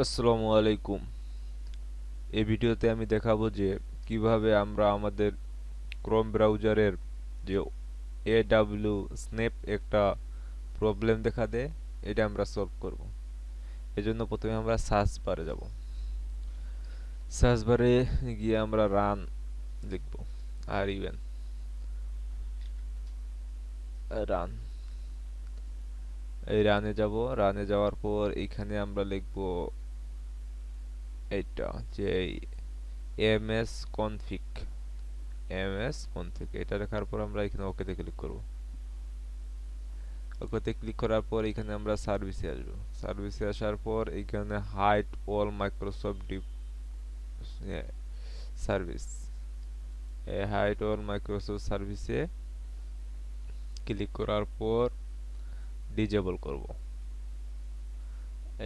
আসসালামু আলাইকুম। এই ভিডিওতে আমি দেখাবো যে কিভাবে আমরা আমাদের ক্রোম ব্রাউজারের যে AW স্ন্যাপ একটা প্রবলেম দেখা দেয়, এটা আমরা সলভ করব। এজন্য প্রথমে আমরা সার্চ বারে যাব। সার্চ বারে গিয়ে আমরা রান লিখব, আর ইভেন রান, এই রানে যাব। রানে যাওয়ার পর এখানে আমরা লিখব এইটা যে এমএস কনফিগ, এমএস কনফিগ এটা লেখার পর আমরা এখানে ওকেতে ক্লিক করব। ওকেতে ক্লিক করার পর এখানে আমরা সার্ভিসে আসব। সার্ভিসে আসার পর এখানে hide all Microsoft deep service, এই হাইড অল মাইক্রোসফট সার্ভিসে ক্লিক করার পর ডিজেবল করব।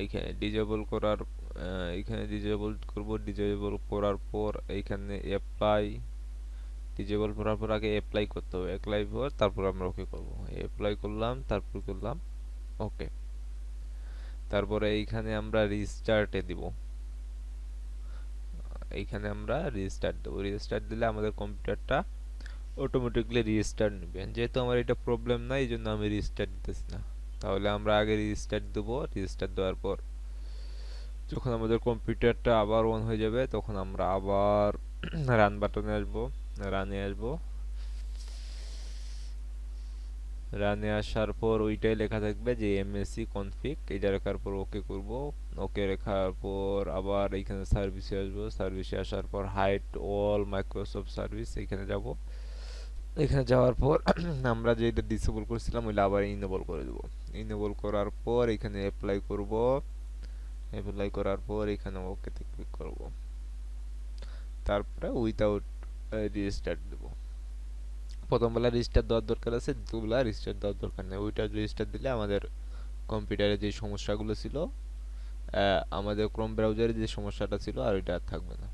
এইখানে ডিজেবল করার এইখানে ডিজেবল করব। ডিজেবল করার পর এইখানে অ্যাপ্লাই, ডিজেবল করার পর আগে অ্যাপ্লাই করতে হবে। অ্যাপ্লাই পর তারপর আমরা ওকে করব। অ্যাপ্লাই করলাম, তারপর করলাম ওকে। তারপরে এইখানে আমরা রিস্টার্টে দিব। এইখানে আমরা রিস্টার্ট দেবো। রিস্টার্ট দিলে আমাদের কম্পিউটারটা অটোমেটিকলি রিস্টার্ট নেবে। যেহেতু আমার এটা প্রবলেম নাই, এই জন্য আমি রিস্টার্ট দিতেছি না। তাহলে আমরা আগে রিস্টার্ট দেবো। রিস্টার্ট দেওয়ার পর যখন আমাদের কম্পিউটারটা আবার অন হয়ে যাবে, তখন আমরা আবার রান বাটনে আসবো, রানে আসবো। রানে আসার পর ওইটাই লেখা থাকবে যে এমএসসি কনফিগ, এটা লেখার পর ওকে করব। ওকে লেখার পর আবার এইখানে সার্ভিসে আসবো। সার্ভিসে আসার পর হাইড অল মাইক্রোসফট সার্ভিস, এখানে যাব। এখানে যাওয়ার পর আমরা যেটা ডিসেবল করেছিলাম ওইটা আবার ইনেবল করে দেবো। ইনেবল করার পর এখানে অ্যাপ্লাই করব। অ্যাপ্লাই করার পর এখানে ওকেতে ক্লিক করব। তারপরে উইথাউট রিস্টার্ট দেব। প্রথম বেলা রেজিস্টার দেওয়ার দরকার আছে, দ্বিতীয় বেলা রেজিস্টার দেওয়ার দরকার নেই। ওইটা রেজিস্টার দিলে আমাদের কম্পিউটারে যে সমস্যাগুলো ছিল, আমাদের ক্রোম ব্রাউজারে যে সমস্যাটা ছিল, আর ওইটা আর থাকবে না।